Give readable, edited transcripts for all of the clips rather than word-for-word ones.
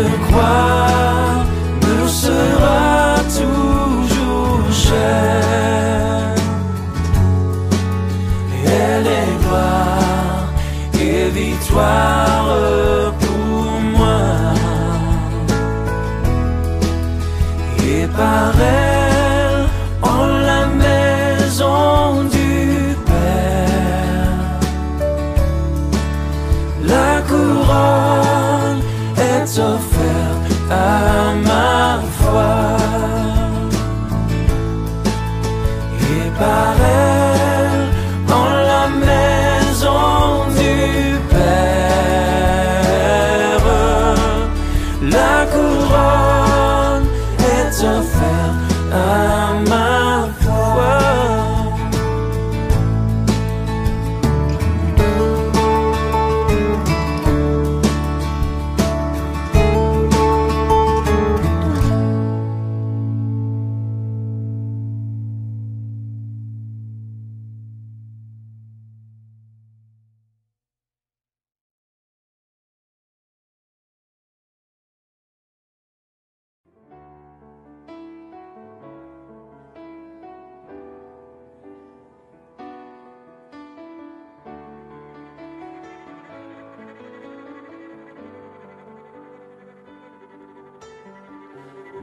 te croire me sera toujours cher. Elle est gloire et victoire pour moi. Et par elle, en la maison du Père, la couronne est offerte à ma foi. Et par elle, en la maison du Père, la couronne est offerte à ma foi.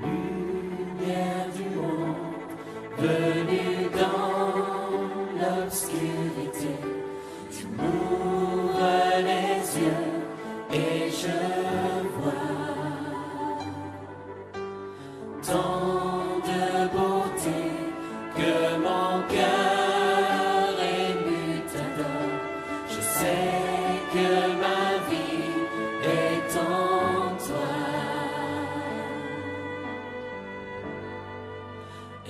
Lumière du monde, venue dans l'obscurité, tu m'ouvres les yeux et je vois tant de beauté que mon cœur ému t'adore. Je sais que ma vie est en toi.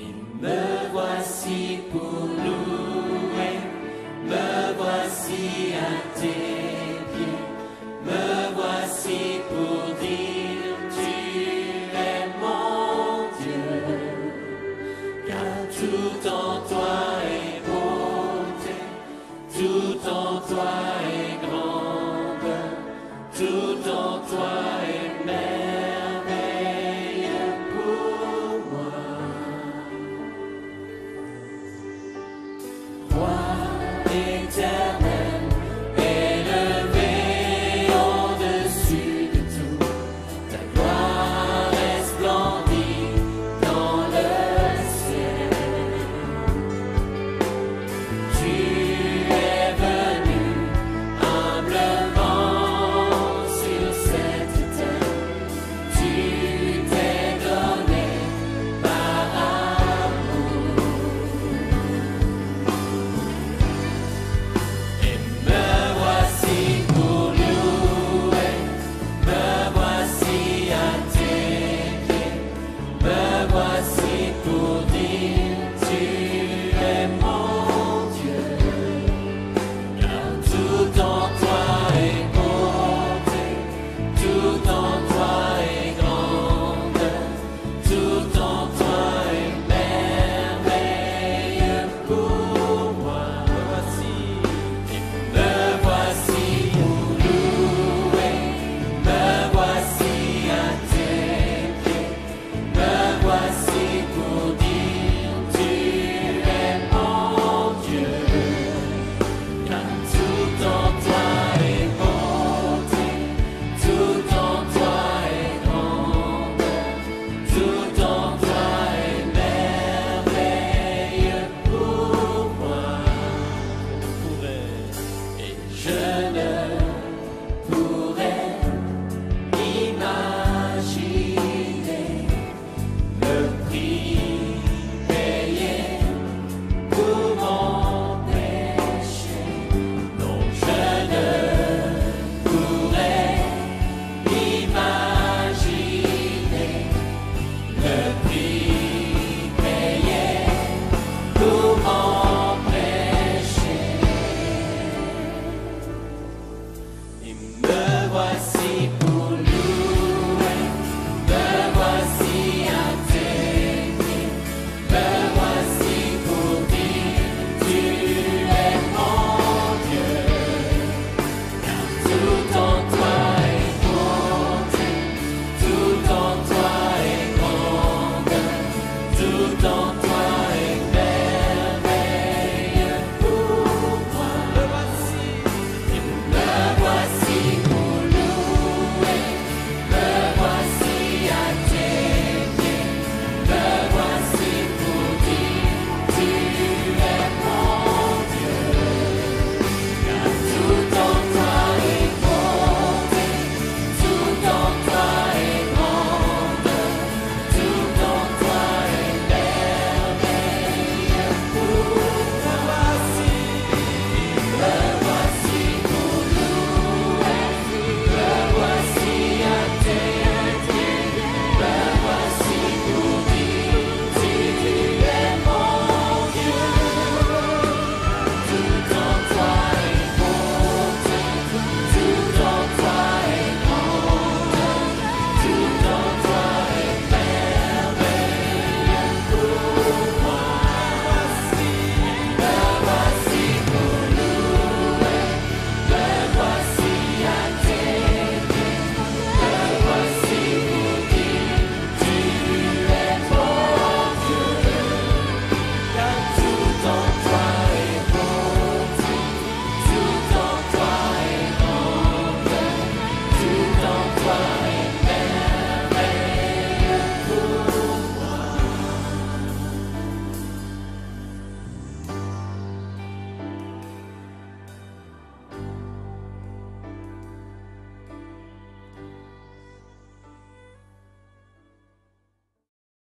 Et me voici pour louer, me voici à tes pieds, me voici pour dire tu es mon Dieu, car tout en toi est beauté, tout en toi est grandeur, tout en toi est merveille pour moi. Roi éternel, élevé au-dessus de tout, ta gloire resplendit dans le ciel. Tu es venu humblement sur cette terre, tu t'es donné par amour.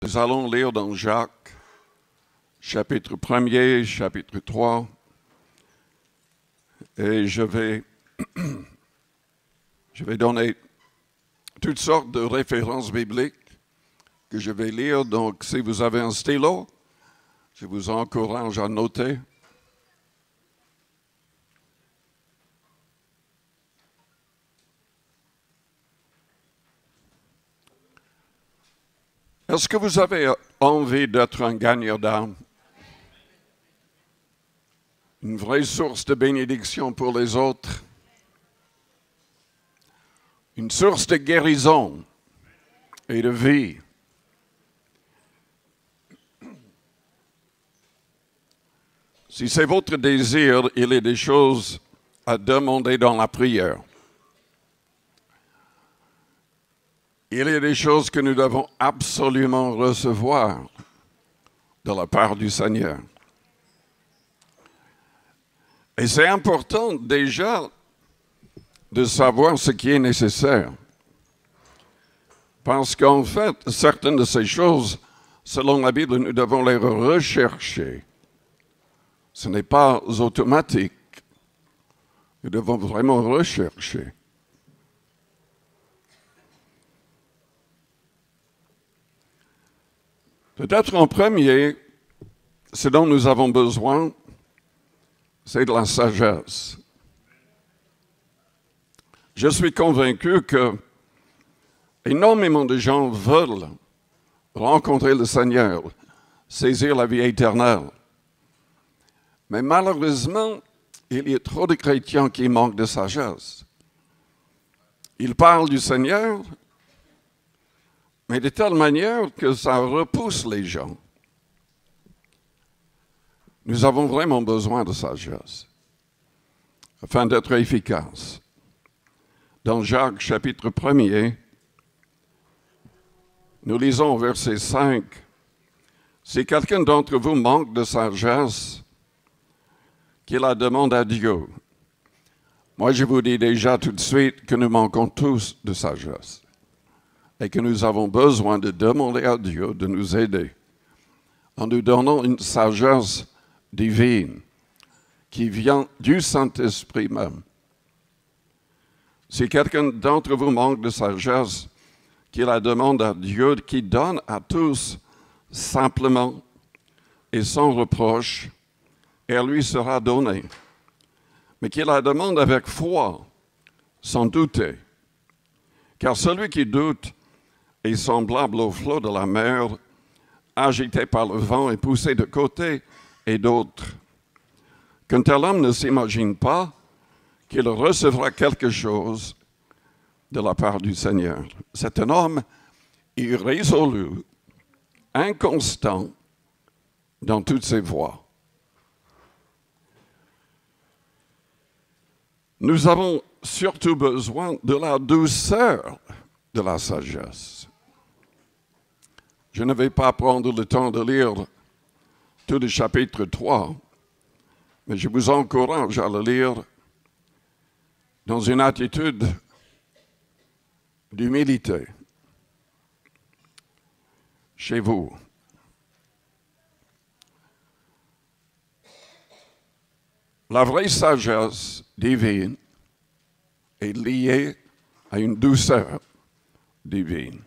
Nous allons lire dans Jacques, chapitre 1er, chapitre 3, et je vais donner toutes sortes de références bibliques que je vais lire. Donc, si vous avez un stylo, je vous encourage à noter. Est-ce que vous avez envie d'être un gagneur d'âme? Une vraie source de bénédiction pour les autres? Une source de guérison et de vie? Si c'est votre désir, il y a des choses à demander dans la prière. Il y a des choses que nous devons absolument recevoir de la part du Seigneur. Et c'est important déjà de savoir ce qui est nécessaire. Parce qu'en fait, certaines de ces choses, selon la Bible, nous devons les rechercher. Ce n'est pas automatique. Nous devons vraiment rechercher. Peut-être en premier, ce dont nous avons besoin, c'est de la sagesse. Je suis convaincu que énormément de gens veulent rencontrer le Seigneur, saisir la vie éternelle. Mais malheureusement, il y a trop de chrétiens qui manquent de sagesse. Ils parlent du Seigneur, mais de telle manière que ça repousse les gens. Nous avons vraiment besoin de sagesse afin d'être efficaces. Dans Jacques, chapitre 1er, nous lisons au verset 5, « Si quelqu'un d'entre vous manque de sagesse, qu'il la demande à Dieu. » Moi, je vous dis déjà tout de suite que nous manquons tous de sagesse et que nous avons besoin de demander à Dieu de nous aider en nous donnant une sagesse divine qui vient du Saint-Esprit même. Si quelqu'un d'entre vous manque de sagesse, qu'il la demande à Dieu, qui donne à tous simplement et sans reproche, et elle lui sera donnée. Mais qu'il la demande avec foi, sans douter. Car celui qui doute est semblable au flot de la mer, agité par le vent et poussé de côté et d'autre. Qu'un tel homme ne s'imagine pas qu'il recevra quelque chose de la part du Seigneur. C'est un homme irrésolu, inconstant dans toutes ses voies. Nous avons surtout besoin de la douceur de la sagesse. Je ne vais pas prendre le temps de lire tout le chapitre 3, mais je vous encourage à le lire dans une attitude d'humilité chez vous. La vraie sagesse divine est liée à une douceur divine.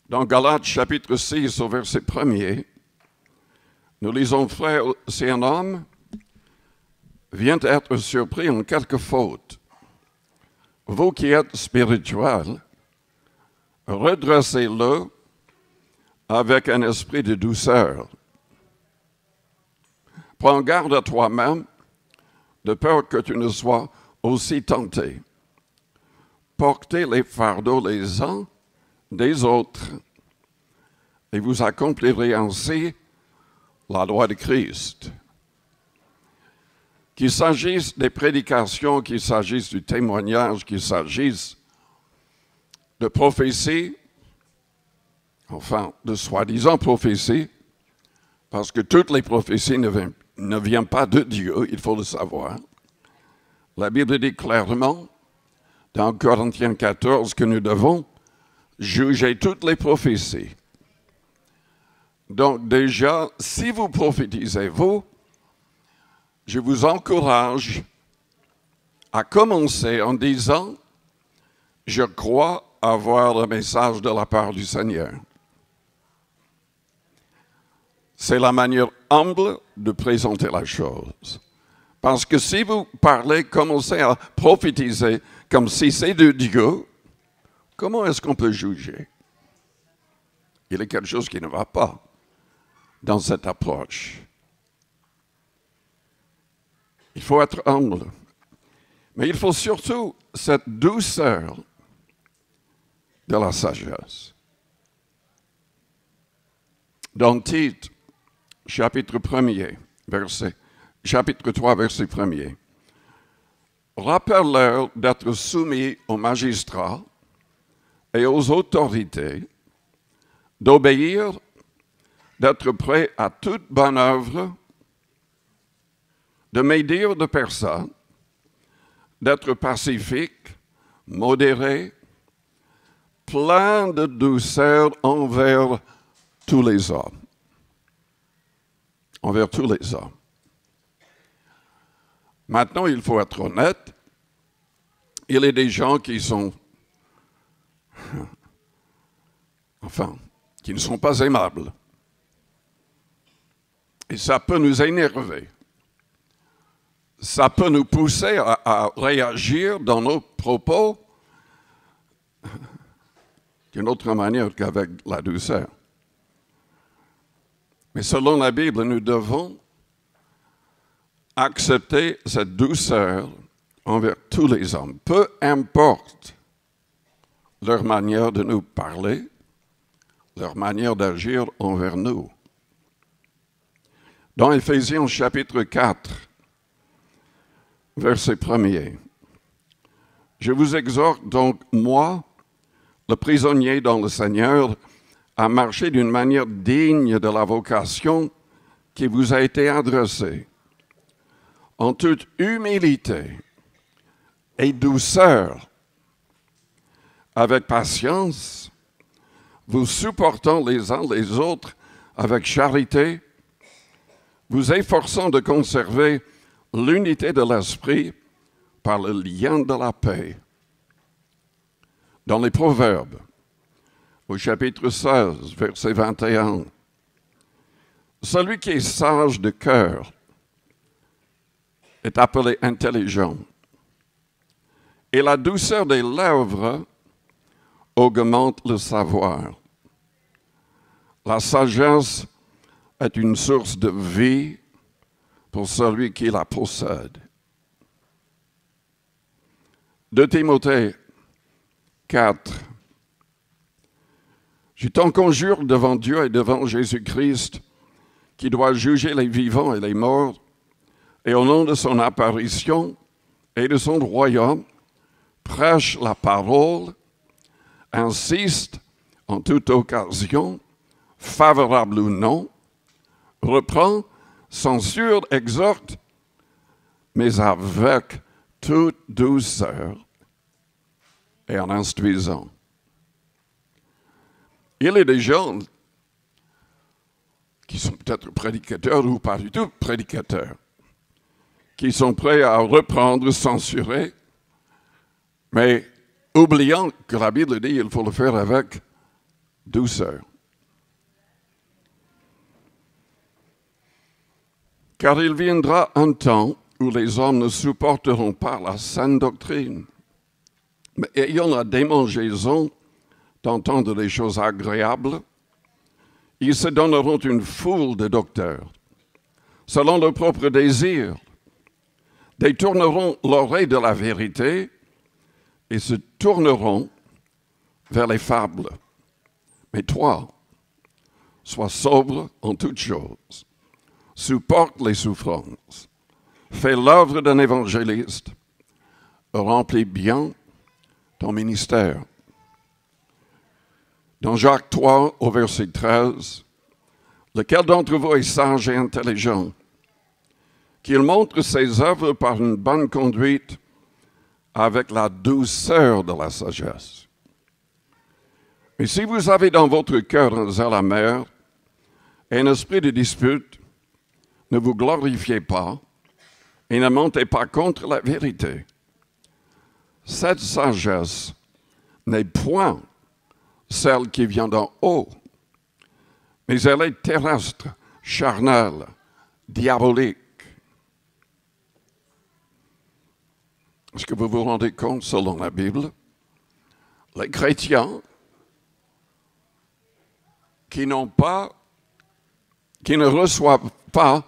Dans Galates chapitre 6 au verset 1er, nous lisons, « Frère, si un homme vient être surpris en quelque faute, vous qui êtes spirituels, redressez-le avec un esprit de douceur. Prends garde à toi-même, de peur que tu ne sois aussi tenté. Portez les fardeaux les uns des autres, et vous accomplirez ainsi la loi de Christ. » Qu'il s'agisse des prédications, qu'il s'agisse du témoignage, qu'il s'agisse de prophéties, enfin de soi-disant prophéties, parce que toutes les prophéties ne viennent pas de Dieu, il faut le savoir. La Bible dit clairement, dans Corinthiens 14, que nous devons jugez toutes les prophéties. Donc déjà, si vous prophétisez, je vous encourage à commencer en disant, je crois avoir le message de la part du Seigneur. C'est la manière humble de présenter la chose. Parce que si vous parlez, commencez à prophétiser comme si c'est de Dieu, comment est-ce qu'on peut juger? Il y a quelque chose qui ne va pas dans cette approche. Il faut être humble. Mais il faut surtout cette douceur de la sagesse. Dans Tite, chapitre 3, verset 1er, rappelle-leur d'être soumis aux magistrats et aux autorités, d'obéir, d'être prêt à toute bonne œuvre, de médire de personne, d'être pacifique, modéré, plein de douceur envers tous les hommes. Envers tous les hommes. Maintenant, il faut être honnête. Il y a des gens qui sont, qui ne sont pas aimables. Et ça peut nous énerver. Ça peut nous pousser à réagir dans nos propos d'une autre manière qu'avec la douceur. Mais selon la Bible, nous devons accepter cette douceur envers tous les hommes, peu importe leur manière de nous parler, leur manière d'agir envers nous. Dans Éphésiens chapitre 4, verset 1er, je vous exhorte donc, moi, le prisonnier dans le Seigneur, à marcher d'une manière digne de la vocation qui vous a été adressée, en toute humilité et douceur, avec patience, vous supportant les uns les autres avec charité, vous efforçant de conserver l'unité de l'esprit par le lien de la paix. Dans les Proverbes, au chapitre 16, verset 21, celui qui est sage de cœur est appelé intelligent, et la douceur des lèvres augmente le savoir. La sagesse est une source de vie pour celui qui la possède. 2 Timothée 4. Je t'en conjure devant Dieu et devant Jésus-Christ, qui doit juger les vivants et les morts, et au nom de son apparition et de son royaume, prêche la parole, insiste en toute occasion, favorable ou non, reprend, censure, exhorte, mais avec toute douceur et en instruisant. Il y a des gens qui sont peut-être prédicateurs ou pas du tout prédicateurs, qui sont prêts à reprendre, censurer, mais oubliant que la Bible dit qu'il faut le faire avec douceur. Car il viendra un temps où les hommes ne supporteront pas la saine doctrine, mais ayant la démangeaison d'entendre des choses agréables, ils se donneront une foule de docteurs, selon leur propre désir, détourneront l'oreille de la vérité et se tourneront vers les fables. Mais toi, sois sobre en toutes choses, supporte les souffrances, fais l'œuvre d'un évangéliste, remplis bien ton ministère. Dans Jacques 3, au verset 13, lequel d'entre vous est sage et intelligent, qu'il montre ses œuvres par une bonne conduite avec la douceur de la sagesse. Et si vous avez dans votre cœur un zèle amer et un esprit de dispute, ne vous glorifiez pas et ne mentez pas contre la vérité. Cette sagesse n'est point celle qui vient d'en haut, mais elle est terrestre, charnelle, diabolique. Est-ce que vous vous rendez compte, selon la Bible, les chrétiens qui ne reçoivent pas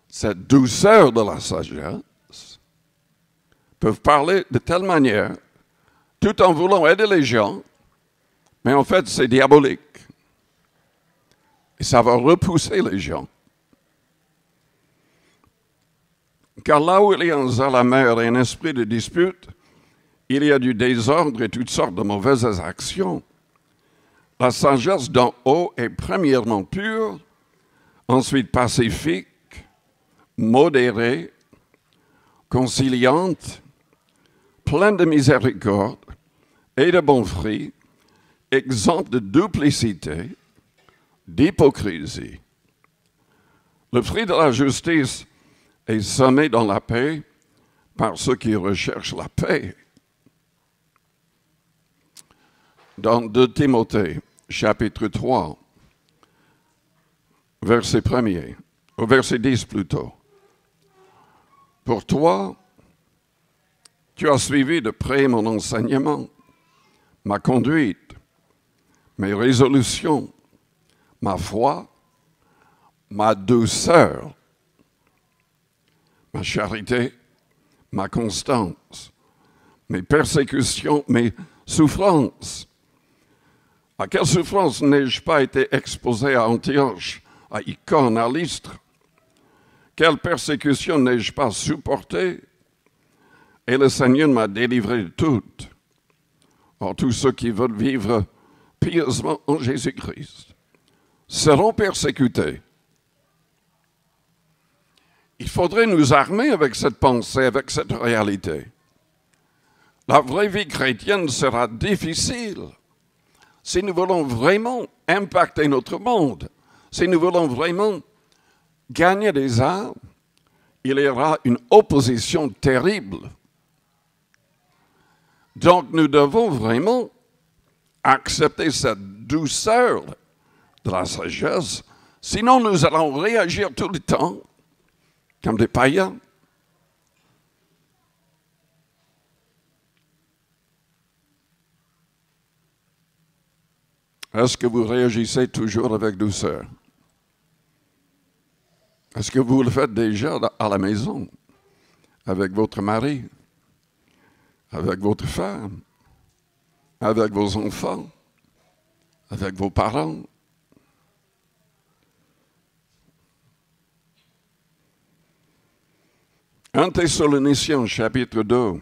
cette douceur de la sagesse, peuvent parler de telle manière, tout en voulant aider les gens, mais en fait, c'est diabolique. Et ça va repousser les gens. Car là où il y a un zèle amer et un esprit de dispute, il y a du désordre et toutes sortes de mauvaises actions. La sagesse d'en haut est premièrement pure, ensuite pacifique, modérée, conciliante, pleine de miséricorde et de bons fruits, exempte de duplicité, d'hypocrisie. Le fruit de la justice est semé dans la paix par ceux qui recherchent la paix. Dans 2 Timothée, chapitre 3, verset 1er, au verset 10 plutôt. Pour toi, tu as suivi de près mon enseignement, ma conduite, mes résolutions, ma foi, ma douceur, ma charité, ma constance, mes persécutions, mes souffrances. À quelle souffrance n'ai-je pas été exposé à Antioche, à Icône, à Lystre? Quelle persécution n'ai-je pas supportée? Et le Seigneur m'a délivré de toutes. Or, tous ceux qui veulent vivre pieusement en Jésus-Christ seront persécutés. Il faudrait nous armer avec cette pensée, avec cette réalité. La vraie vie chrétienne sera difficile si nous voulons vraiment impacter notre monde, si nous voulons vraiment gagner des âmes. Il y aura une opposition terrible. Donc nous devons vraiment accepter cette douceur de la sagesse, sinon nous allons réagir tout le temps comme des païens. Est-ce que vous réagissez toujours avec douceur? Est-ce que vous le faites déjà à la maison, avec votre mari, avec votre femme, avec vos enfants, avec vos parents? Un Thessaloniciens, chapitre 2,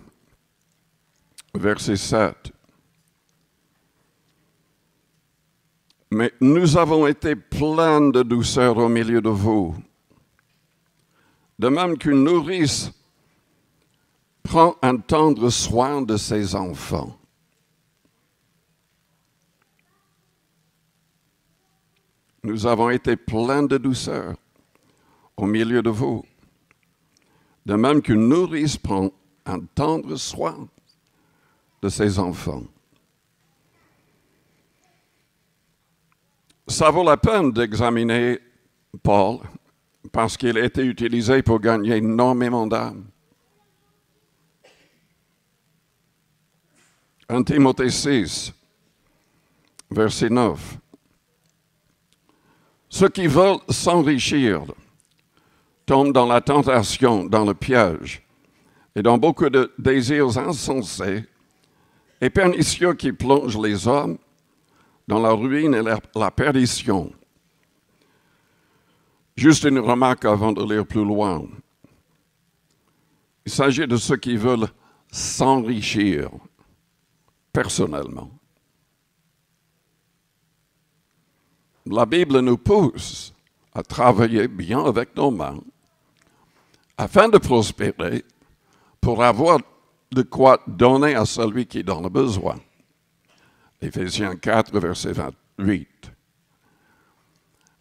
verset 7. Mais nous avons été pleins de douceur au milieu de vous, de même qu'une nourrice prend un tendre soin de ses enfants. Nous avons été pleins de douceur au milieu de vous, de même qu'une nourrice prend un tendre soin de ses enfants. Ça vaut la peine d'examiner Paul parce qu'il a été utilisé pour gagner énormément d'âmes. 1 Timothée 6, verset 9. Ceux qui veulent s'enrichir tombent dans la tentation, dans le piège, et dans beaucoup de désirs insensés et pernicieux qui plongent les hommes dans la ruine et la perdition. Juste une remarque avant de lire plus loin. Il s'agit de ceux qui veulent s'enrichir personnellement. La Bible nous pousse à travailler bien avec nos mains afin de prospérer pour avoir de quoi donner à celui qui en a besoin. Éphésiens 4, verset 28.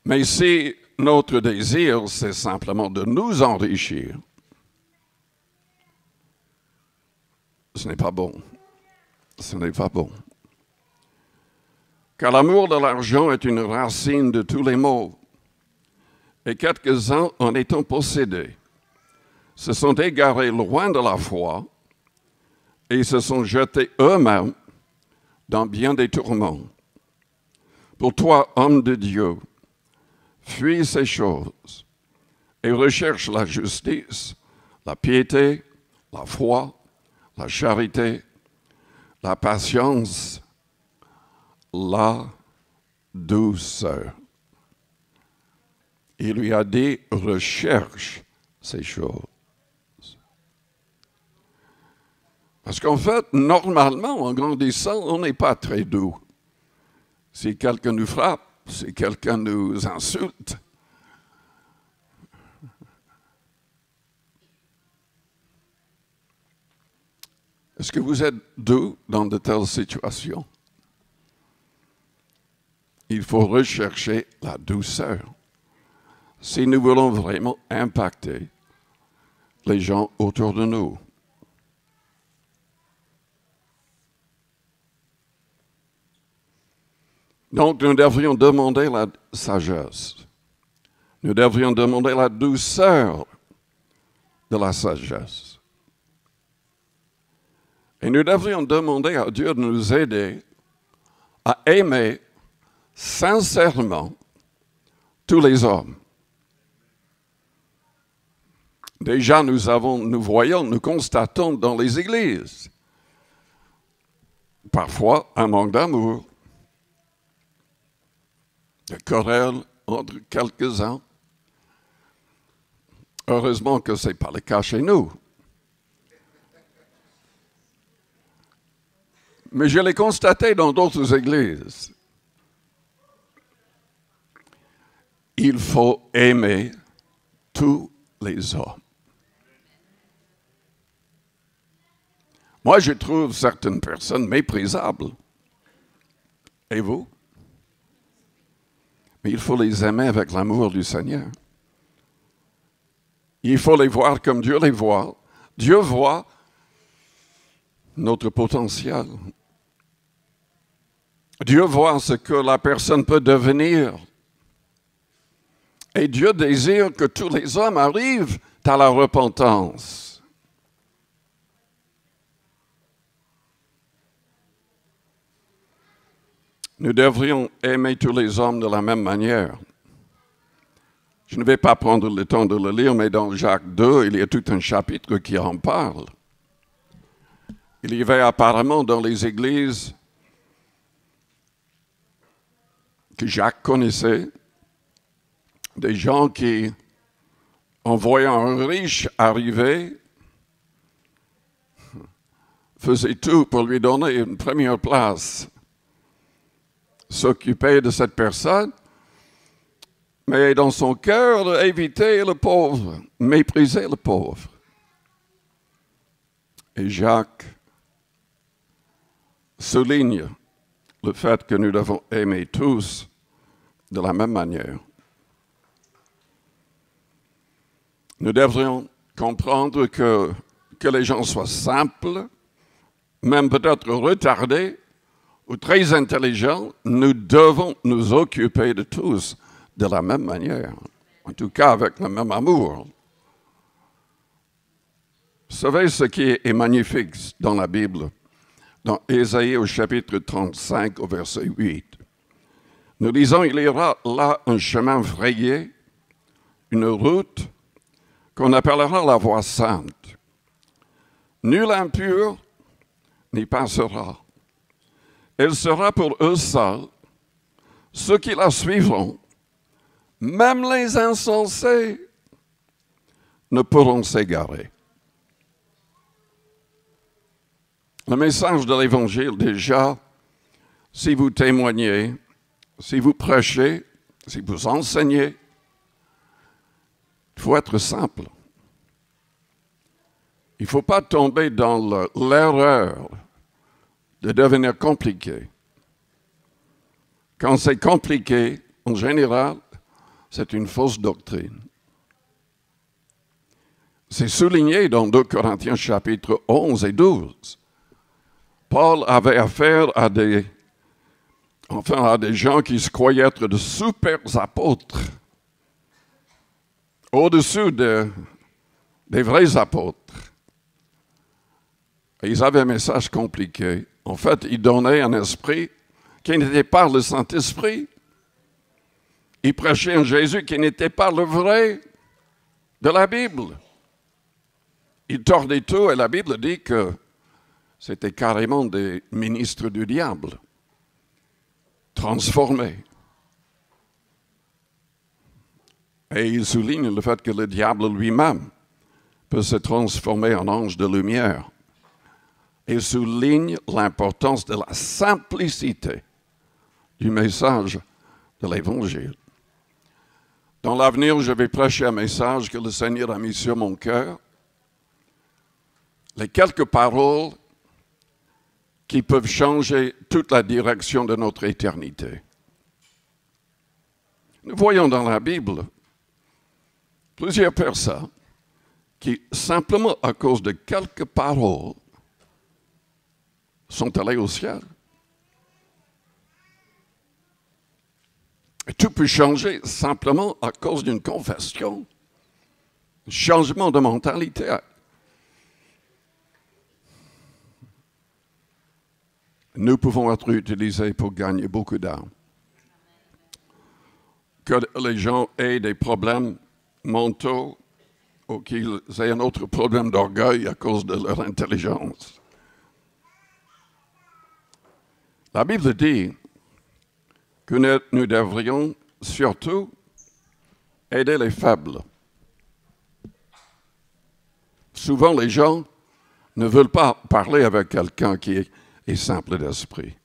Mais si notre désir, c'est simplement de nous enrichir, ce n'est pas bon. Ce n'est pas bon. Car l'amour de l'argent est une racine de tous les maux. Et quelques-uns, en étant possédés, se sont égarés loin de la foi et se sont jetés eux-mêmes dans bien des tourments. Pour toi, homme de Dieu, fuis ces choses et recherche la justice, la piété, la foi, la charité, la patience, la douceur. Il lui a dit, recherche ces choses. Parce qu'en fait, normalement, en grandissant, on n'est pas très doux. Si quelqu'un nous frappe, si quelqu'un nous insulte, est-ce que vous êtes doux dans de telles situations? Il faut rechercher la douceur si nous voulons vraiment impacter les gens autour de nous. Donc, nous devrions demander la sagesse. Nous devrions demander la douceur de la sagesse. Et nous devrions demander à Dieu de nous aider à aimer sincèrement tous les hommes. Déjà, nous constatons dans les églises parfois un manque d'amour, de querelles entre quelques-uns. Heureusement que ce n'est pas le cas chez nous. Mais je l'ai constaté dans d'autres églises. Il faut aimer tous les hommes. Moi, je trouve certaines personnes méprisables. Et vous? Mais il faut les aimer avec l'amour du Seigneur. Il faut les voir comme Dieu les voit. Dieu voit notre potentiel. Dieu voit ce que la personne peut devenir. Et Dieu désire que tous les hommes arrivent à la repentance. Nous devrions aimer tous les hommes de la même manière. Je ne vais pas prendre le temps de le lire, mais dans Jacques 2, il y a tout un chapitre qui en parle. Il y avait apparemment dans les églises que Jacques connaissait, des gens qui, en voyant un riche arriver, faisaient tout pour lui donner une première place, s'occuper de cette personne, mais dans son cœur, éviter le pauvre, mépriser le pauvre. Et Jacques souligne le fait que nous devons aimer tous de la même manière. Nous devrions comprendre que les gens soient simples, même peut-être retardés ou très intelligents, nous devons nous occuper de tous de la même manière, en tout cas avec le même amour. Vous savez ce qui est magnifique dans la Bible? Dans Ésaïe au chapitre 35 au verset 8. Nous lisons, il y aura là un chemin frayé, une route qu'on appellera la voie sainte. Nul impur n'y passera. Elle sera pour eux seuls. Ceux qui la suivront, même les insensés, ne pourront s'égarer. Le message de l'Évangile, déjà, si vous témoignez, si vous prêchez, si vous enseignez, il faut être simple. Il ne faut pas tomber dans l'erreur de devenir compliqué. quand c'est compliqué, en général, c'est une fausse doctrine. C'est souligné dans 2 Corinthiens chapitre 11 et 12. Paul avait affaire à des gens qui se croyaient être de super apôtres, au-dessus des vrais apôtres. Et ils avaient un message compliqué. En fait, ils donnaient un esprit qui n'était pas le Saint-Esprit. Ils prêchaient un Jésus qui n'était pas le vrai de la Bible. Ils tordaient tout et la Bible dit que c'était carrément des ministres du diable, transformés. Et il souligne le fait que le diable lui-même peut se transformer en ange de lumière. Il souligne l'importance de la simplicité du message de l'Évangile. Dans l'avenir, je vais prêcher un message que le Seigneur a mis sur mon cœur. Les quelques paroles qui peuvent changer toute la direction de notre éternité. Nous voyons dans la Bible plusieurs personnes qui, simplement à cause de quelques paroles, sont allées au ciel. Et tout peut changer simplement à cause d'une confession, un changement de mentalité. Nous pouvons être utilisés pour gagner beaucoup d'âmes. Que les gens aient des problèmes mentaux ou qu'ils aient un autre problème d'orgueil à cause de leur intelligence. La Bible dit que nous devrions surtout aider les faibles. Souvent, les gens ne veulent pas parler avec quelqu'un qui est simple d'esprit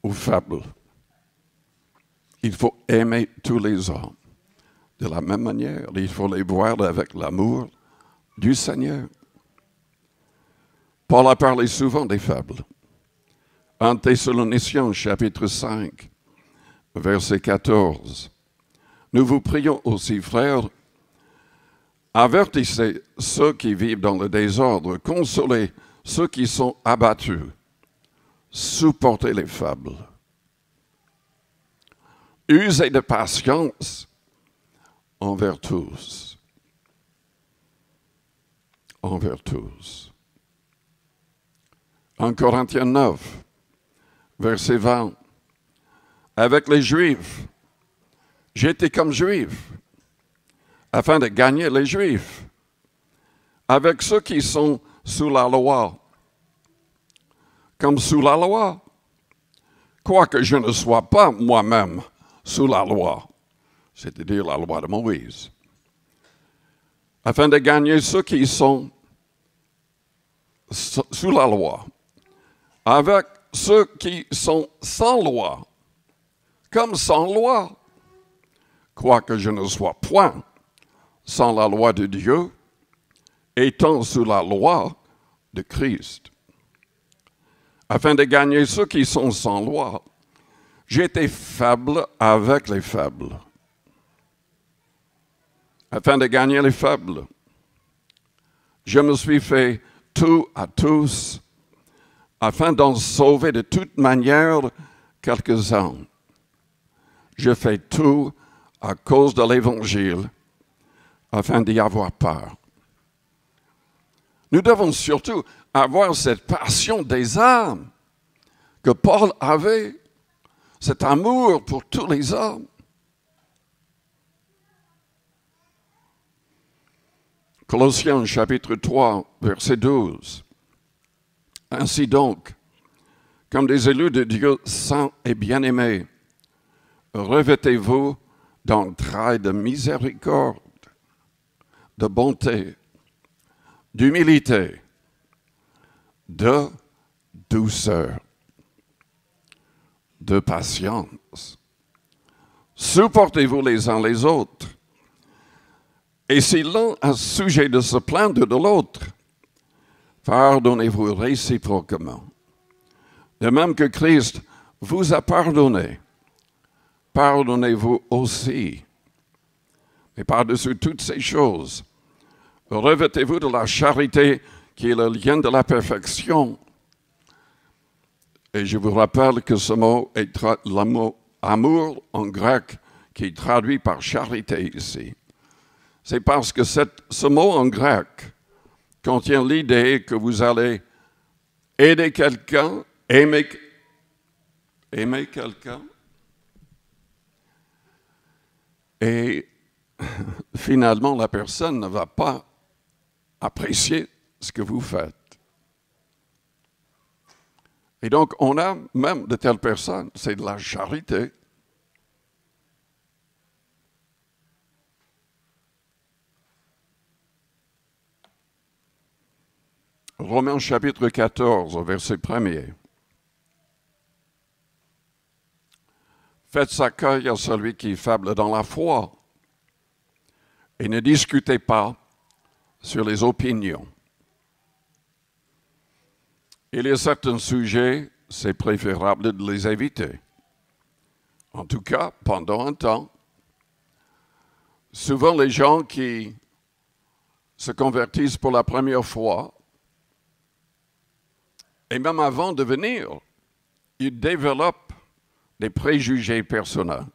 ou faible. Il faut aimer tous les hommes de la même manière. Il faut les voir avec l'amour du Seigneur. Paul a parlé souvent des faibles. En Thessaloniciens, chapitre 5, verset 14. Nous vous prions aussi, frères, avertissez ceux qui vivent dans le désordre, consolez ceux qui sont abattus, supportez les faibles. Usez de patience envers tous. Envers tous. En Corinthiens 9, verset 20. Avec les Juifs, j'étais comme Juif, afin de gagner les Juifs. Avec ceux qui sont sous la loi, comme sous la loi, quoique je ne sois pas moi-même sous la loi, c'est-à-dire la loi de Moïse, afin de gagner ceux qui sont sous la loi, avec ceux qui sont sans loi, comme sans loi, quoique je ne sois point sans la loi de Dieu, étant sous la loi de Christ. Afin de gagner ceux qui sont sans loi, j'étais faible avec les faibles. Afin de gagner les faibles, je me suis fait tout à tous, afin d'en sauver de toute manière quelques-uns. Je fais tout à cause de l'Évangile, afin d'y avoir peur. Nous devons surtout avoir cette passion des âmes que Paul avait, cet amour pour tous les hommes. Colossiens chapitre 3, verset 12. Ainsi donc, comme des élus de Dieu saints et bien-aimés, revêtez-vous d'entrailles de miséricorde, de bonté, d'humilité, de douceur, de patience. Supportez-vous les uns les autres. Et si l'un a sujet de se plaindre de l'autre, pardonnez-vous réciproquement. De même que Christ vous a pardonné, pardonnez-vous aussi. Et par-dessus toutes ces choses, revêtez-vous de la charité qui est le lien de la perfection. Et je vous rappelle que ce mot est le mot amour en grec qui est traduit par charité ici. C'est parce que ce mot en grec contient l'idée que vous allez aider quelqu'un, aimer quelqu'un, et finalement la personne ne va pas apprécier ce que vous faites. Et donc, on a même de telles personnes, c'est de la charité. Romains chapitre 14, verset 1er. Faites accueil à celui qui est faible dans la foi et ne discutez pas sur les opinions. Il y a certains sujets, c'est préférable de les éviter. En tout cas, pendant un temps. Souvent, les gens qui se convertissent pour la première fois, et même avant de venir, ils développent des préjugés personnels.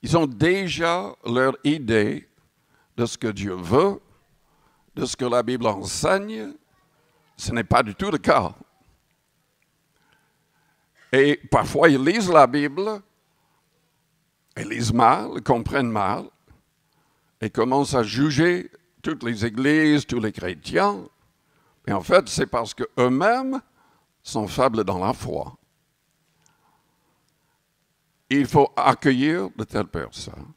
Ils ont déjà leur idée de ce que Dieu veut, de ce que la Bible enseigne. Ce n'est pas du tout le cas. Et parfois, ils lisent la Bible, ils lisent mal, comprennent mal, et commencent à juger toutes les églises, tous les chrétiens. Et en fait, c'est parce qu'eux-mêmes sont faibles dans la foi. Il faut accueillir de telles personnes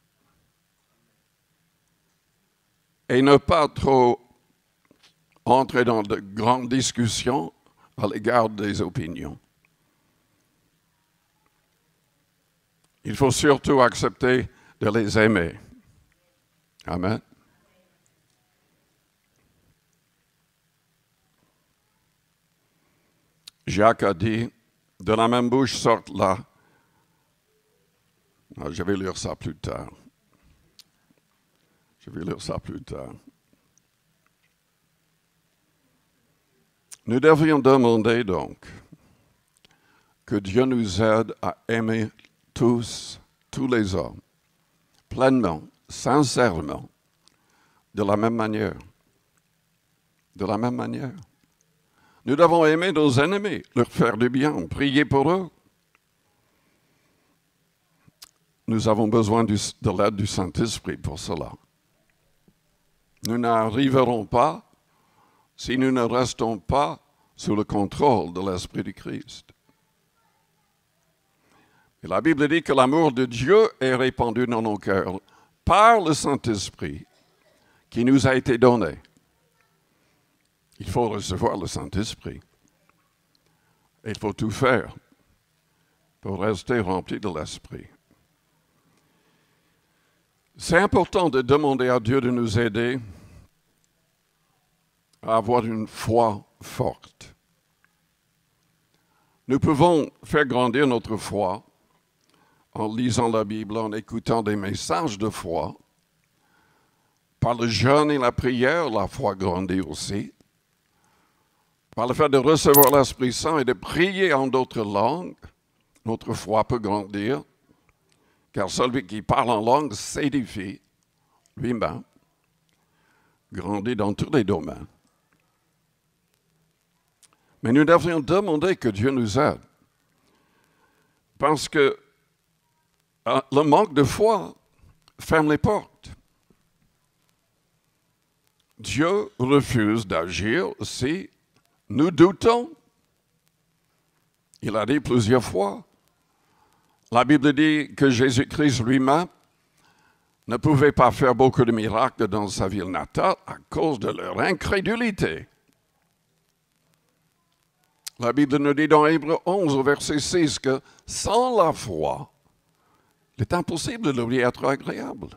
et ne pas trop entrer dans de grandes discussions à l'égard des opinions. Il faut surtout accepter de les aimer. Amen. Jacques a dit, de la même bouche sortent là. Je vais lire ça plus tard. Nous devrions demander donc que Dieu nous aide à aimer tous les hommes, pleinement, sincèrement, de la même manière. De la même manière. Nous devons aimer nos ennemis, leur faire du bien, prier pour eux. Nous avons besoin de l'aide du Saint-Esprit pour cela. Nous n'arriverons pas si nous ne restons pas sous le contrôle de l'Esprit du Christ. Et la Bible dit que l'amour de Dieu est répandu dans nos cœurs par le Saint-Esprit qui nous a été donné. Il faut recevoir le Saint-Esprit. Et il faut tout faire pour rester rempli de l'Esprit. C'est important de demander à Dieu de nous aider à avoir une foi forte. Nous pouvons faire grandir notre foi en lisant la Bible, en écoutant des messages de foi. Par le jeûne et la prière, la foi grandit aussi. Par le fait de recevoir l'Esprit Saint et de prier en d'autres langues, notre foi peut grandir. Car celui qui parle en langue s'édifie lui-même, grandit dans tous les domaines. Mais nous devrions demander que Dieu nous aide. Parce que le manque de foi ferme les portes. Dieu refuse d'agir si nous doutons. Il a dit plusieurs fois. La Bible dit que Jésus-Christ lui-même ne pouvait pas faire beaucoup de miracles dans sa ville natale à cause de leur incrédulité. La Bible nous dit dans Hébreux 11, au verset 6, que sans la foi, il est impossible de lui être agréable.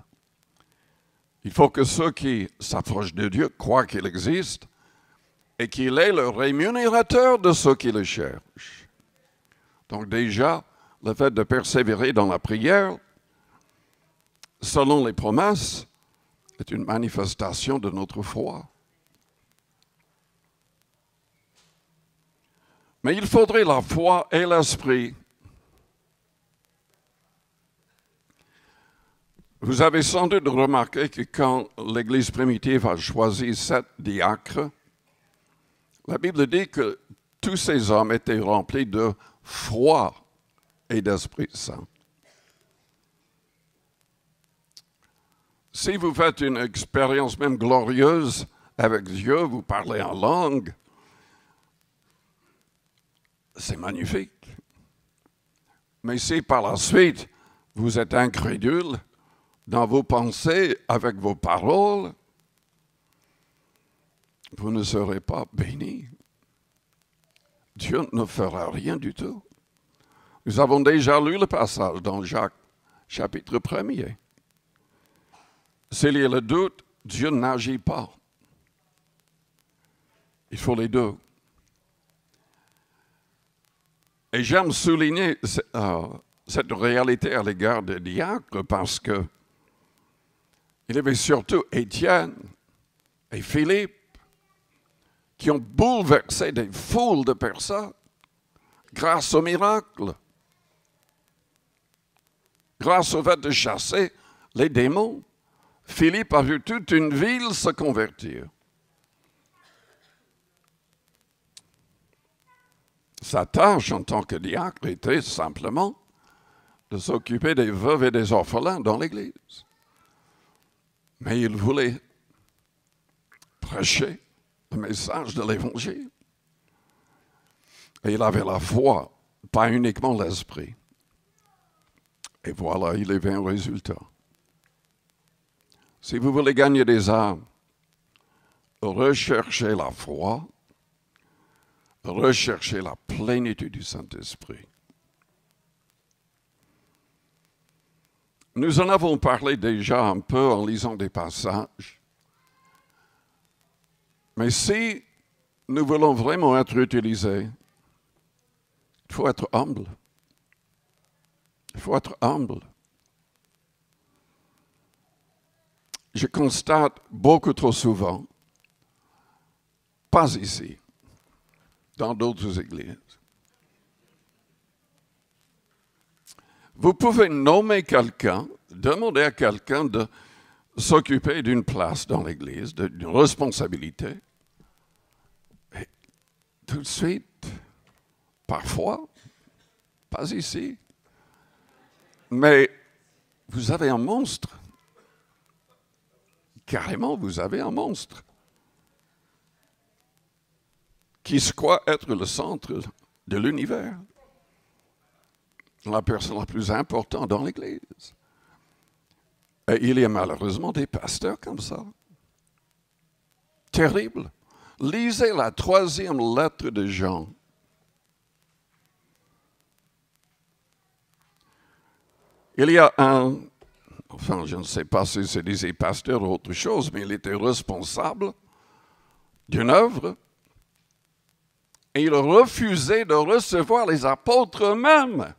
Il faut que ceux qui s'approchent de Dieu croient qu'il existe et qu'il est le rémunérateur de ceux qui le cherchent. Donc déjà, le fait de persévérer dans la prière, selon les promesses, est une manifestation de notre foi. Mais il faudrait la foi et l'esprit. Vous avez sans doute remarqué que quand l'Église primitive a choisi 7 diacres, la Bible dit que tous ces hommes étaient remplis de foi et d'Esprit Saint. Si vous faites une expérience même glorieuse avec Dieu, vous parlez en langue, c'est magnifique. Mais si par la suite, vous êtes incrédule dans vos pensées, avec vos paroles, vous ne serez pas bénis. Dieu ne fera rien du tout. Nous avons déjà lu le passage dans Jacques, chapitre 1er. S'il y a le doute, Dieu n'agit pas. Il faut les deux. Et j'aime souligner cette réalité à l'égard des diacres parce que il y avait surtout Étienne et Philippe qui ont bouleversé des foules de personnes grâce au miracle, grâce au fait de chasser les démons. Philippe a vu toute une ville se convertir. Sa tâche en tant que diacre était simplement de s'occuper des veuves et des orphelins dans l'Église. Mais il voulait prêcher le message de l'Évangile. Et il avait la foi, pas uniquement l'esprit. Et voilà, il avait un résultat. Si vous voulez gagner des âmes, recherchez la foi, recherchez la plénitude du Saint-Esprit. Nous en avons parlé déjà un peu en lisant des passages. Mais si nous voulons vraiment être utilisés, il faut être humble. Il faut être humble. Je constate beaucoup trop souvent, pas ici, dans d'autres églises. Vous pouvez nommer quelqu'un, demander à quelqu'un de s'occuper d'une place dans l'église, d'une responsabilité. Et tout de suite, parfois, pas ici, mais vous avez un monstre. Carrément, vous avez un monstre qui se croit être le centre de l'univers, la personne la plus importante dans l'Église. Et il y a malheureusement des pasteurs comme ça. Terrible. Lisez la 3e lettre de Jean. Il y a enfin, je ne sais pas si c'est des pasteurs ou autre chose, mais il était responsable d'une œuvre et il refusait de recevoir les apôtres eux-mêmes.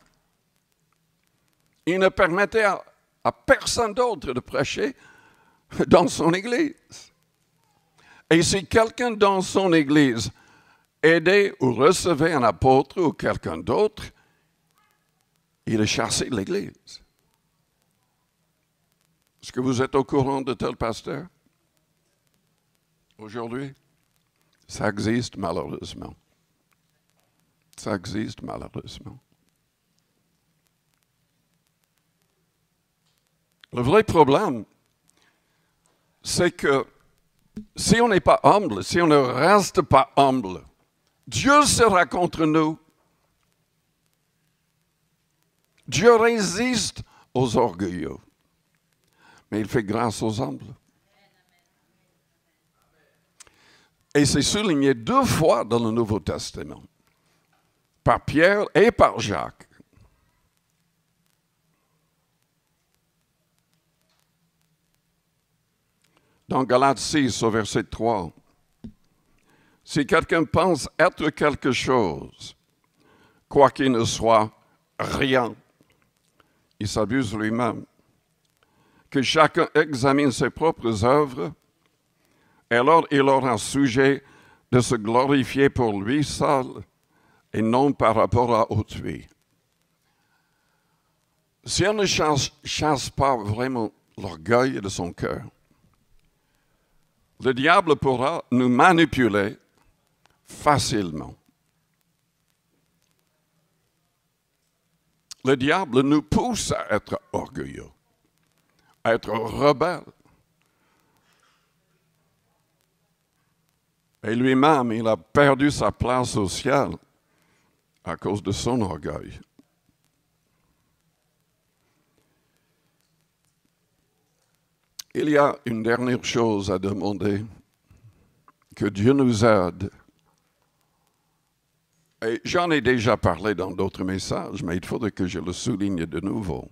Il ne permettait à personne d'autre de prêcher dans son église. Et si quelqu'un dans son église aidait ou recevait un apôtre ou quelqu'un d'autre, il est chassé de l'église. Est-ce que vous êtes au courant de tel pasteur? Aujourd'hui, ça existe malheureusement. Ça existe malheureusement. Le vrai problème, c'est que si on n'est pas humble, si on ne reste pas humble, Dieu sera contre nous. Dieu résiste aux orgueilleux. Mais il fait grâce aux humbles. Et c'est souligné 2 fois dans le Nouveau Testament, par Pierre et par Jacques. Dans Galates 6, au verset 3, « Si quelqu'un pense être quelque chose, quoiqu'il ne soit rien, il s'abuse lui-même. que chacun examine ses propres œuvres, alors il aura sujet de se glorifier pour lui seul et non par rapport à autrui. Si on ne chasse pas vraiment l'orgueil de son cœur, le diable pourra nous manipuler facilement. Le diable nous pousse à être orgueilleux, à être rebelle. Et lui-même, il a perdu sa place au ciel à cause de son orgueil. Il y a une dernière chose à demander, que Dieu nous aide. Et j'en ai déjà parlé dans d'autres messages, mais il faudrait que je le souligne de nouveau.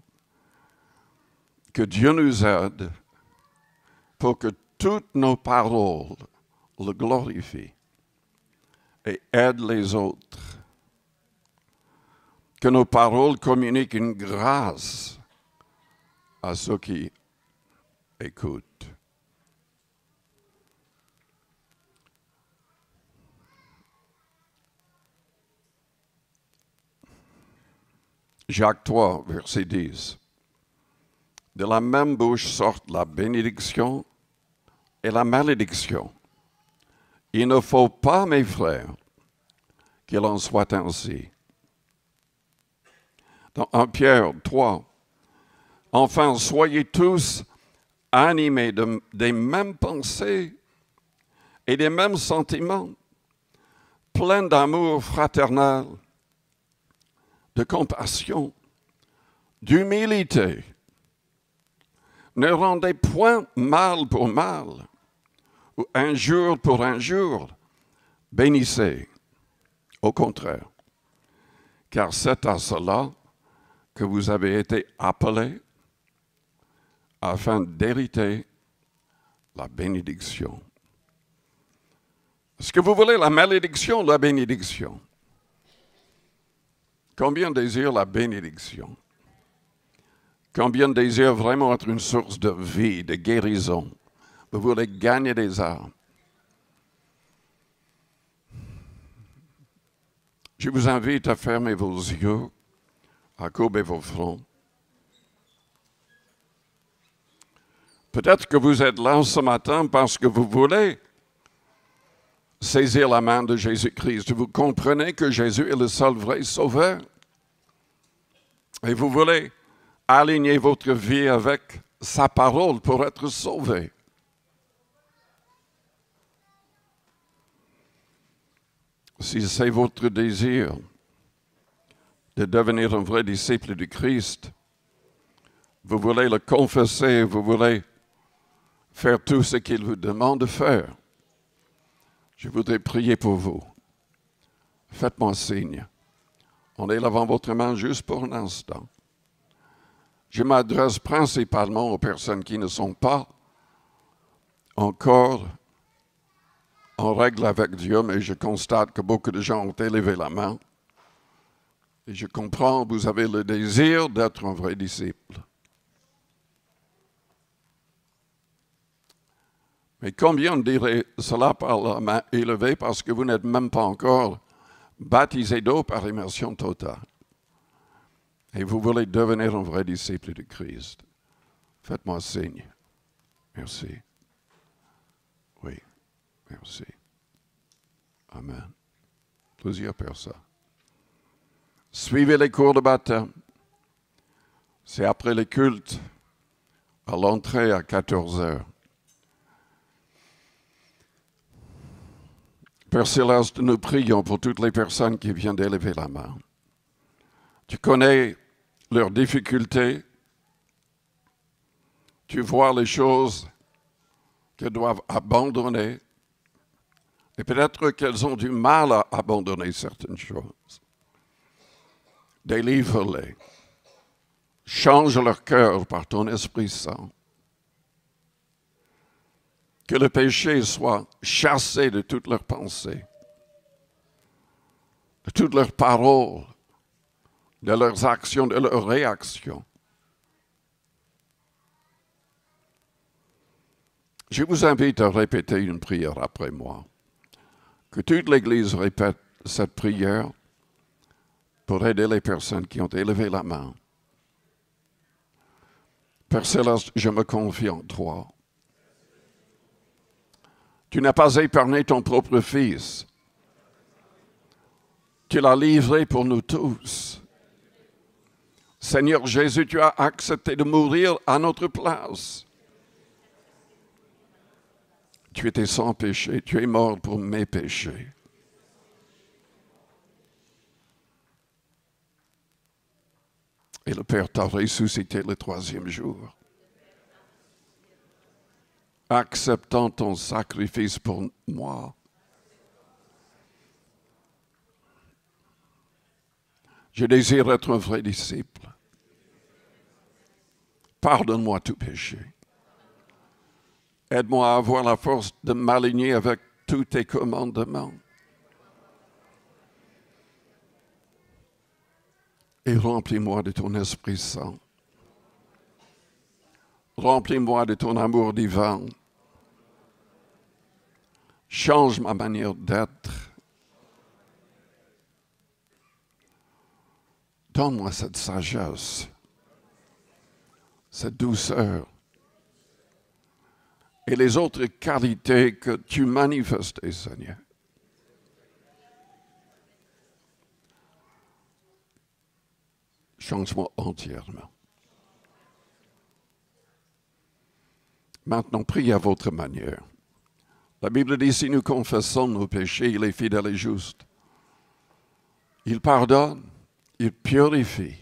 Que Dieu nous aide pour que toutes nos paroles le glorifient et aident les autres. Que nos paroles communiquent une grâce à ceux qui écoutent. Jacques 3, verset 10. De la même bouche sortent la bénédiction et la malédiction. Il ne faut pas, mes frères, qu'il en soit ainsi. Dans 1 Pierre 3, enfin, soyez tous animés des mêmes pensées et des mêmes sentiments, pleins d'amour fraternel, de compassion, d'humilité. Ne rendez point mal pour mal, ou injure pour injure. Bénissez, au contraire, car c'est à cela que vous avez été appelés afin d'hériter la bénédiction. Est-ce que vous voulez la malédiction ou la bénédiction? Combien désirent la bénédiction? Combien désirent vraiment être une source de vie, de guérison? Vous voulez gagner des âmes. Je vous invite à fermer vos yeux, à courber vos fronts. Peut-être que vous êtes là ce matin parce que vous voulez saisir la main de Jésus-Christ. Vous comprenez que Jésus est le seul vrai sauveur. Et vous voulez aligner votre vie avec sa parole pour être sauvé. Si c'est votre désir de devenir un vrai disciple du Christ, vous voulez le confesser, vous voulez faire tout ce qu'il vous demande de faire, je voudrais prier pour vous. Faites-moi signe. En élevant votre main juste pour un instant. Je m'adresse principalement aux personnes qui ne sont pas encore en règle avec Dieu, mais je constate que beaucoup de gens ont élevé la main. Et je comprends, vous avez le désir d'être un vrai disciple. Mais combien diraient cela par la main élevée parce que vous n'êtes même pas encore baptisé d'eau par immersion totale? Et vous voulez devenir un vrai disciple de Christ? Faites-moi signe. Merci. Oui, merci. Amen. Plusieurs personnes. Suivez les cours de baptême. C'est après le culte, à l'entrée à 14 heures. Père Céleste, nous prions pour toutes les personnes qui viennent d'élever la main. Tu connais leurs difficultés. Tu vois les choses qu'elles doivent abandonner. Et peut-être qu'elles ont du mal à abandonner certaines choses. Délivre-les. Change leur cœur par ton Esprit Saint. Que le péché soit chassé de toutes leurs pensées, de toutes leurs paroles, de leurs actions, de leurs réactions. Je vous invite à répéter une prière après moi. Que toute l'Église répète cette prière pour aider les personnes qui ont élevé la main. Père Céleste, je me confie en toi. Tu n'as pas épargné ton propre Fils. Tu l'as livré pour nous tous. Seigneur Jésus, tu as accepté de mourir à notre place. Tu étais sans péché, tu es mort pour mes péchés. Et le Père t'a ressuscité le troisième jour, acceptant ton sacrifice pour moi. Je désire être un vrai disciple. Pardonne-moi tout péché. Aide-moi à avoir la force de m'aligner avec tous tes commandements. Et remplis-moi de ton Esprit Saint. Remplis-moi de ton amour divin. Change ma manière d'être. Donne-moi cette sagesse, cette douceur et les autres qualités que tu manifestes, Seigneur. Change-moi entièrement. Maintenant, priez à votre manière. La Bible dit, si nous confessons nos péchés, il est fidèle et juste. Il pardonne, il purifie.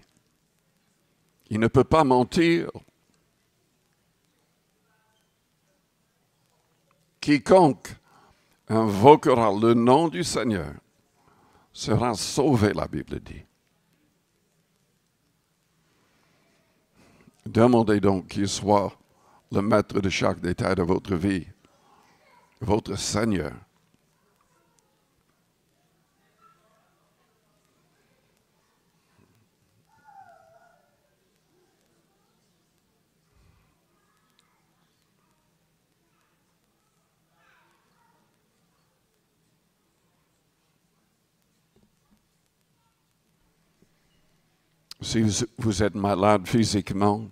Il ne peut pas mentir. Quiconque invoquera le nom du Seigneur sera sauvé, la Bible dit. Demandez donc qu'il soit le maître de chaque détail de votre vie, votre Seigneur. Si vous êtes malade physiquement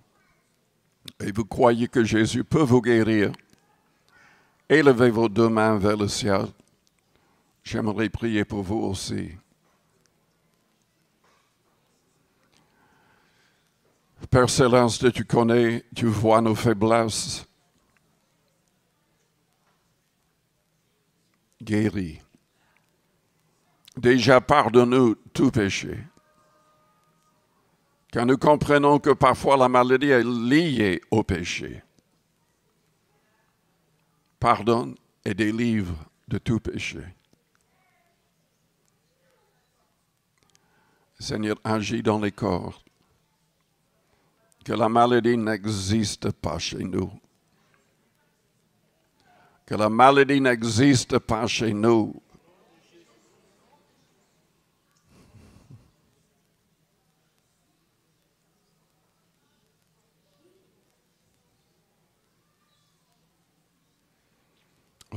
et vous croyez que Jésus peut vous guérir, élevez vos deux mains vers le ciel. J'aimerais prier pour vous aussi. Père Céleste, tu connais, tu vois nos faiblesses. Guéris. Déjà, pardonne-nous tout péché. Car nous comprenons que parfois la maladie est liée au péché. Pardonne et délivre de tout péché. Seigneur, agis dans les corps. Que la maladie n'existe pas chez nous. Que la maladie n'existe pas chez nous.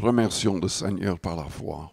Remercions le Seigneur par la foi.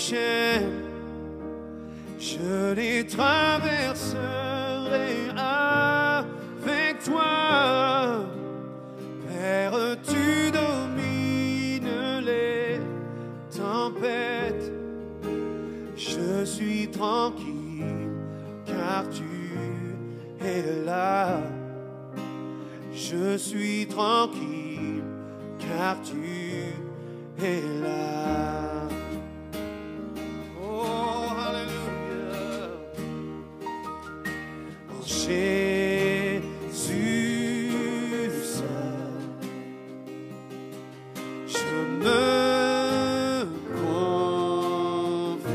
chaînes, je les traverserai avec toi. Père, tu domines les tempêtes. Je suis tranquille car tu es là. Je suis tranquille car tu es là. Oh, alléluia. En Jésus seul, je me confie.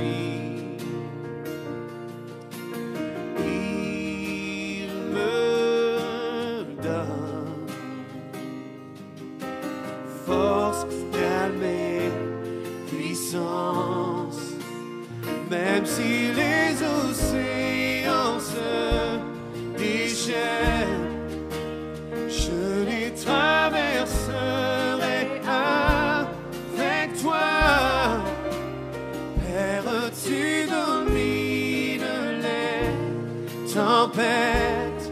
Il me donne force, calme et puissance. Même si les océans se déchaînent, je les traverserai avec toi. Père, tu domines les tempêtes.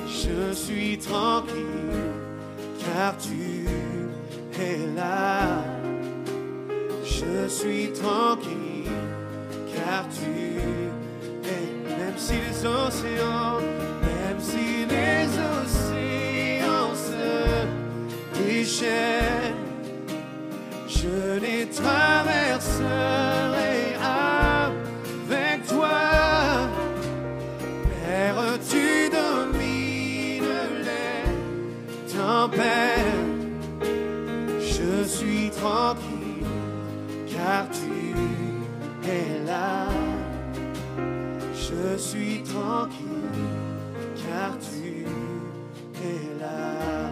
Je suis tranquille car tu es là. Je suis tranquille car tu es. Même si les océans se déchaînent, je les traverserai avec toi. Père, tu domines les tempêtes. Je suis tranquille car tu es là. Je suis tranquille car tu es là.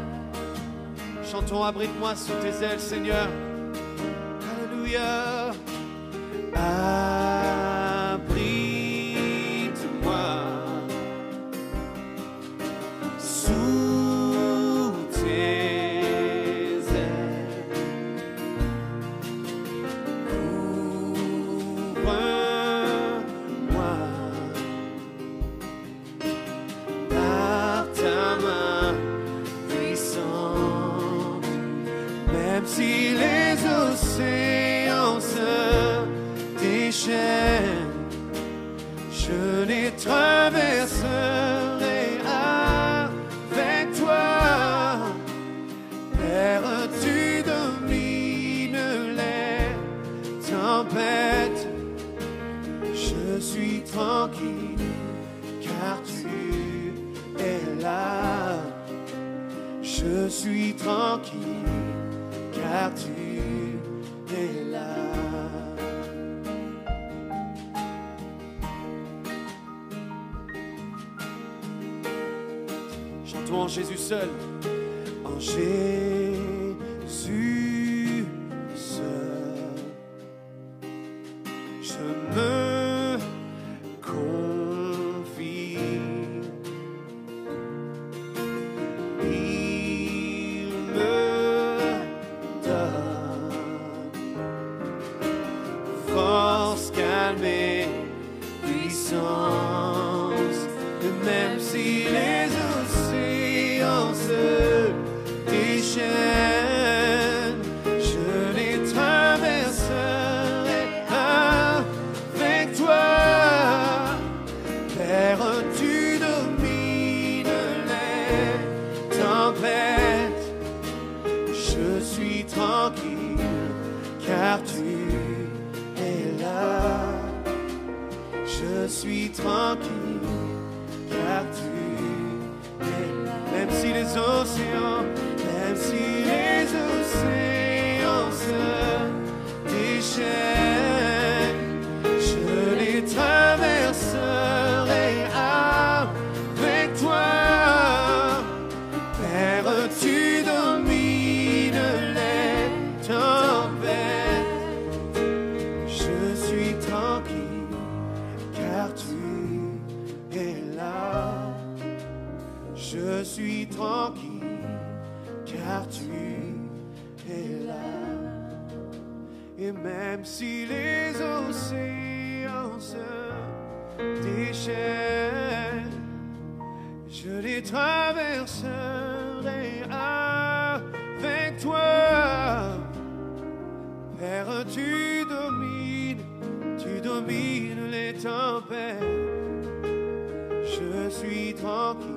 Chantons, abrite-moi sous tes ailes, Seigneur. Alléluia. Abrite-moi sous tes ailes. Couvre-moi par ta main puissante. Même si les océans se déchaînent, je les traverserai avec toi. Père, tu domines les tempêtes. Je suis tranquille car tu es là. Je suis tranquille car tu es là. Chantons en Jésus seul. En Jésus seul, je me confie. Il me donne force, calme et puissance. Et même si les océans se déchaînent, je les traverserai avec toi. Père, tu domines les tempêtes. Je suis tranquille car tu es là. Je suis tranquille car tu es là. Même si les océans se déchaînent, je les traverserai avec toi. Père, tu domines les tempêtes. Je suis tranquille car tu es là. Je suis tranquille car tu es là. Et même si les océans se déchaînent, je les traverserai avec toi. Père, tu domines les tempêtes. Je suis tranquille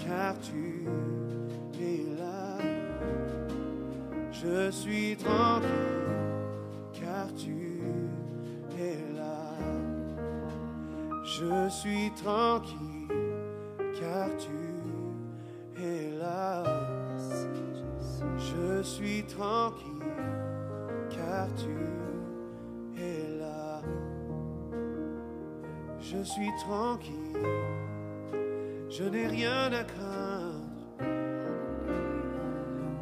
car tu es là. Je suis tranquille car tu es là. Je suis tranquille car tu es là. Je suis tranquille car tu es là. Je suis tranquille, je n'ai rien à craindre,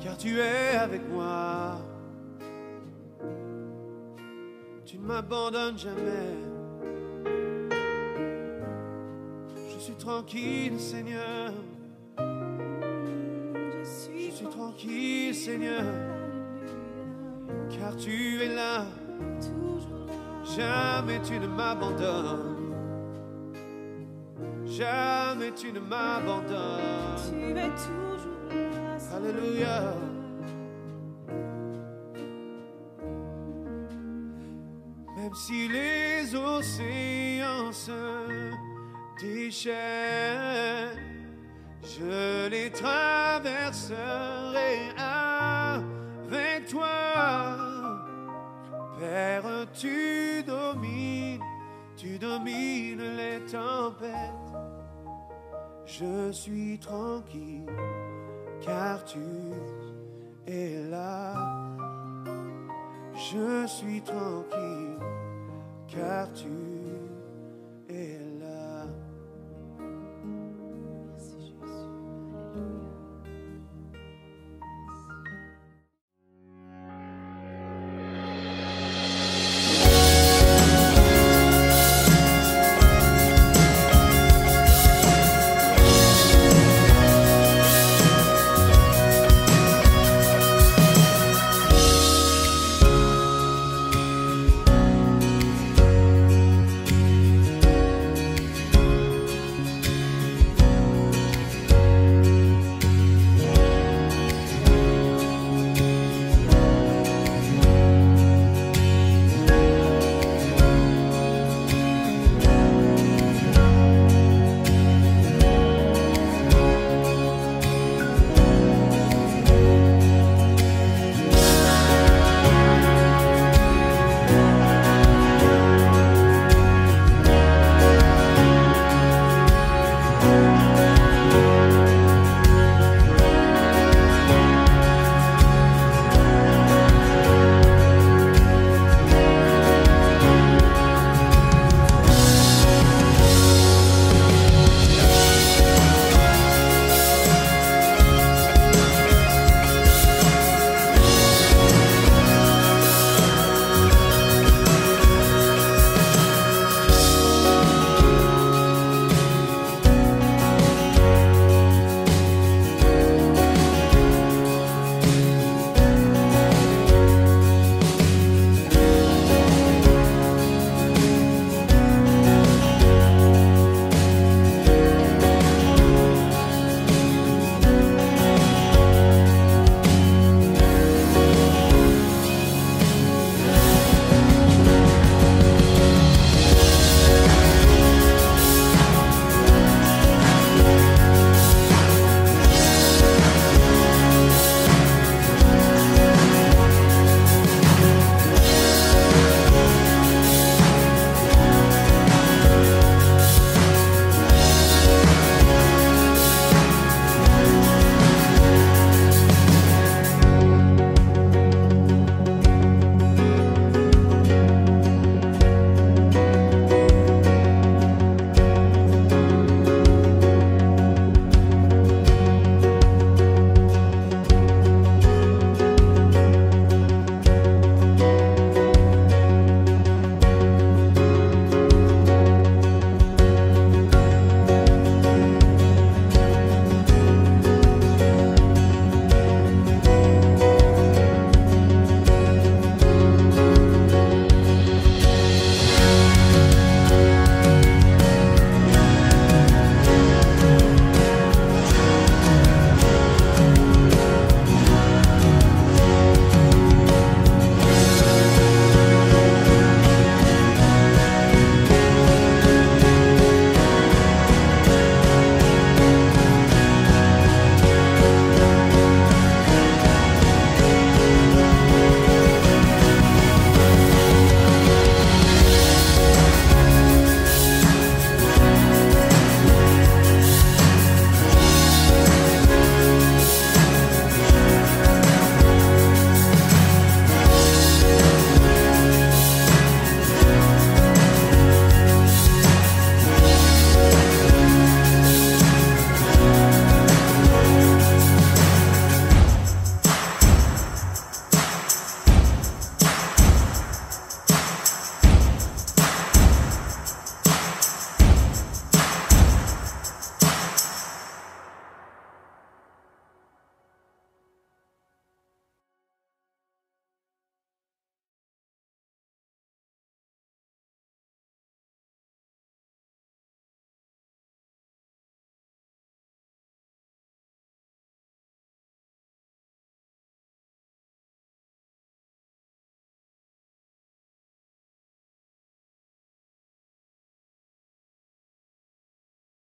car tu es avec moi. Tu ne m'abandonnes jamais. Je suis tranquille, Seigneur. Je suis tranquille, Seigneur, car tu es là. Jamais tu ne m'abandonnes. Jamais tu ne m'abandonnes. Tu es toujours là. Alléluia. Même si les océans se déchaînent, je les traverserai avec toi. Père, tu domines les tempêtes. Je suis tranquille, car tu es là. Je suis tranquille, car tu